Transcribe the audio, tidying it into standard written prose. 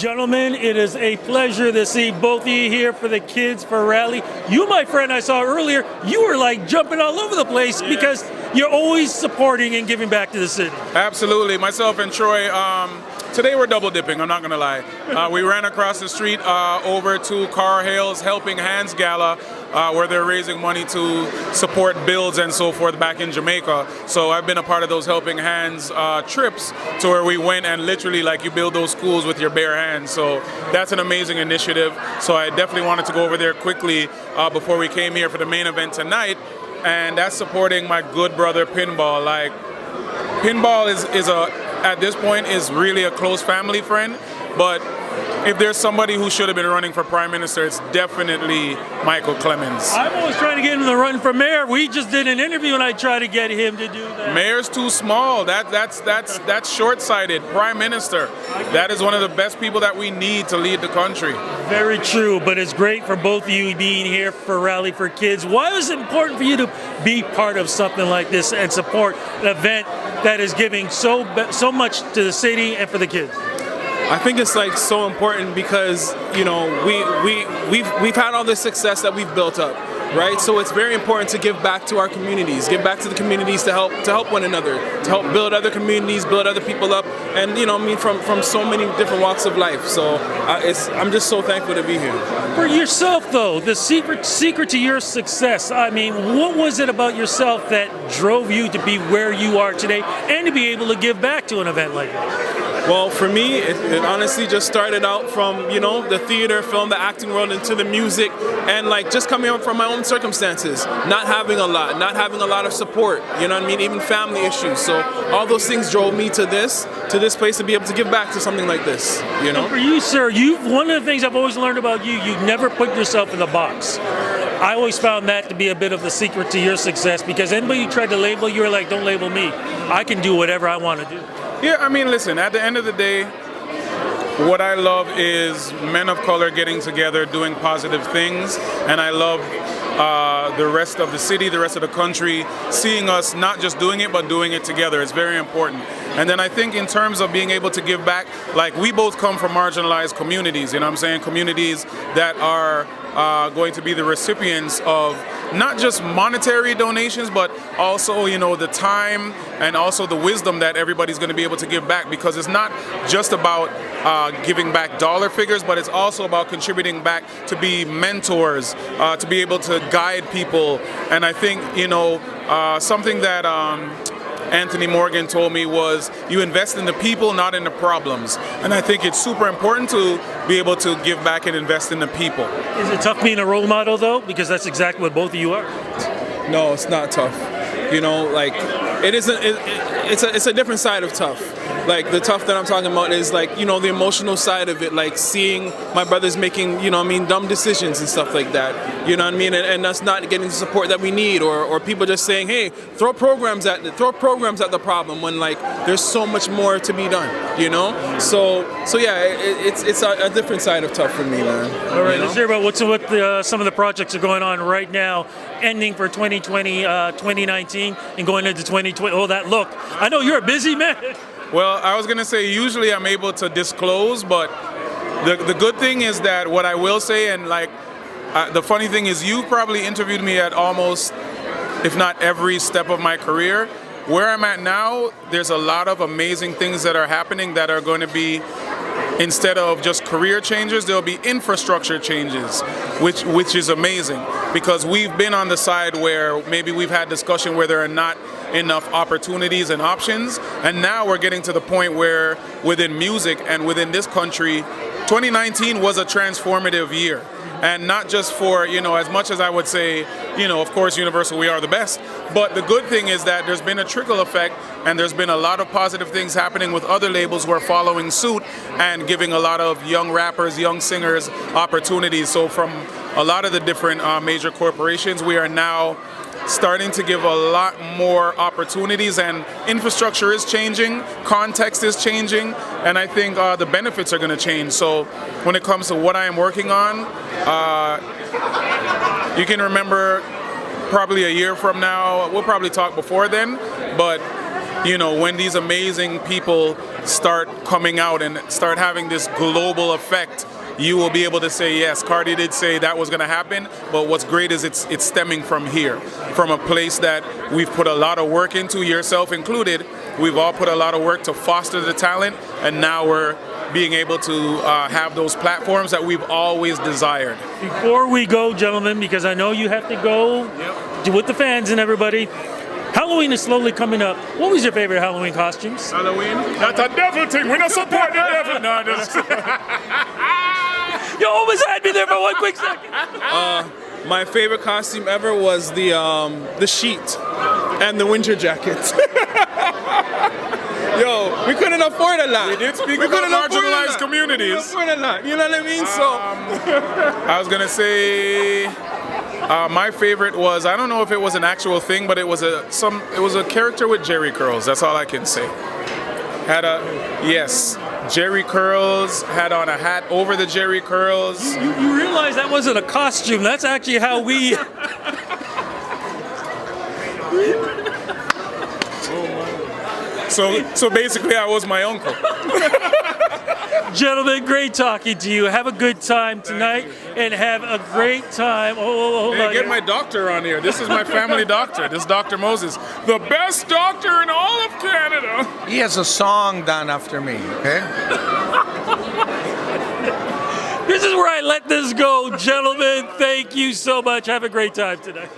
Gentlemen, it is a pleasure to see both of you here for the Kids for Rally. You, my friend, I saw earlier, you were like jumping all over the place because you're always supporting and giving back to the city. Absolutely. Myself and Troy, today we're double dipping, I'm not going to lie. We ran across the street over to Car Hale's Helping Hands Gala, where they're raising money to support builds and so forth back in Jamaica. So I've been a part of those Helping Hands trips to where we went and literally like you build those schools with your bare hands. So that's an amazing initiative. So I definitely wanted to go over there quickly before we came here for the main event tonight. And that's supporting my good brother Pinball. Like Pinball is at this point is really a close family friend, but if there's somebody who should have been running for Prime Minister, it's definitely Michael Clemons. I'm always trying to get him to run for mayor. We just did an interview and I tried to get him to do that. Mayor's too small. That's short-sighted. Prime Minister. That is one of the best people that we need to lead the country. Very true, but it's great for both of you being here for Rally for Kids. Why was it important for you to be part of something like this and support an event that is giving so much to the city and for the kids? I think it's like so important because, you know, we've had all this success that we've built up, right? So it's very important to give back to our communities, give back to the communities to help one another, to help build other communities, build other people up, and you know, I mean, from so many different walks of life. So I'm just so thankful to be here. For yourself, though, the secret to your success. I mean, what was it about yourself that drove you to be where you are today and to be able to give back to an event like this? Well, for me, it honestly just started out from, you know, the theater, film, the acting world into the music, and like just coming up from my own circumstances, not having a lot of support, you know what I mean, even family issues. So all those things drove me to this place to be able to give back to something like this, you know. And for you, sir, one of the things I've always learned about you never put yourself in a box. I always found that to be a bit of the secret to your success, because anybody you tried to label, you were like, don't label me. I can do whatever I want to do. Yeah, I mean, listen, at the end of the day, what I love is men of color getting together, doing positive things, and I love the rest of the city, the rest of the country, seeing us not just doing it, but doing it together. It's very important. And then I think in terms of being able to give back, like we both come from marginalized communities, you know what I'm saying? Communities that are going to be the recipients of not just monetary donations, but also, you know, the time and also the wisdom that everybody's going to be able to give back, because it's not just about giving back dollar figures, but it's also about contributing back to be mentors, to be able to guide people. And I think, you know, something that Anthony Morgan told me was, you invest in the people, not in the problems. And I think it's super important to be able to give back and invest in the people. Is it tough being a role model, though? Because that's exactly what both of you are. No, it's not tough. You know, like, it's a different side of tough. Like, the tough that I'm talking about is, like, you know, the emotional side of it, like seeing my brothers making, you know what I mean, dumb decisions and stuff like that. You know what I mean? And us not getting the support that we need, or people just saying, hey, throw programs at the problem, when, like, there's so much more to be done, you know? So yeah, it's a different side of tough for me, man. All right, you know? let's hear about what some of the projects are going on right now, ending for 2020, 2019, and going into 2020. Oh, that look. I know you're a busy man. Well, I was going to say, usually I'm able to disclose, but the good thing is that what I will say, and like, the funny thing is you probably interviewed me at almost, if not every step of my career. Where I'm at now, there's a lot of amazing things that are happening that are going to be, instead of just career changes, there'll be infrastructure changes, which is amazing, because we've been on the side where maybe we've had discussion where there are not enough opportunities and options, and now we're getting to the point where within music and within this country, 2019 was a transformative year. And not just for, you know, as much as I would say, you know, of course, Universal, we are the best. But the good thing is that there's been a trickle effect, and there's been a lot of positive things happening with other labels who are following suit and giving a lot of young rappers, young singers opportunities. So from a lot of the different major corporations, we are now starting to give a lot more opportunities, and infrastructure is changing, context is changing, and I think the benefits are going to change. So when it comes to what I am working on, you can remember probably a year from now, we'll probably talk before then, but you know, when these amazing people start coming out and start having this global effect, you will be able to say, yes, Cardi did say that was going to happen, but what's great is it's stemming from here, from a place that we've put a lot of work into, yourself included. We've all put a lot of work to foster the talent, and now we're being able to have those platforms that we've always desired. Before we go, gentlemen, because I know you have to go with the fans and everybody, Halloween is slowly coming up. What was your favorite Halloween costumes? Halloween? That's a devil thing. We don't support the devil. No, just... You almost had me there for one quick second. My favorite costume ever was the sheet and the winter jacket. Yo, we couldn't afford a lot. We did speak about marginalized communities. We couldn't afford a lot. You know what I mean? I was gonna say my favorite was, I don't know if it was an actual thing, but it was a character with jerry curls. That's all I can say. Jerry curls, had on a hat over the jerry curls. You realize that wasn't a costume. That's actually how we... So basically I was my uncle. Gentlemen, great talking to you. Have a good time tonight and have a great time. Hey, get my doctor on here. This is my family doctor. This is Dr. Moses. The best doctor in all of Canada. He has a song done after me, okay? This is where I let this go. Gentlemen, thank you so much. Have a great time tonight.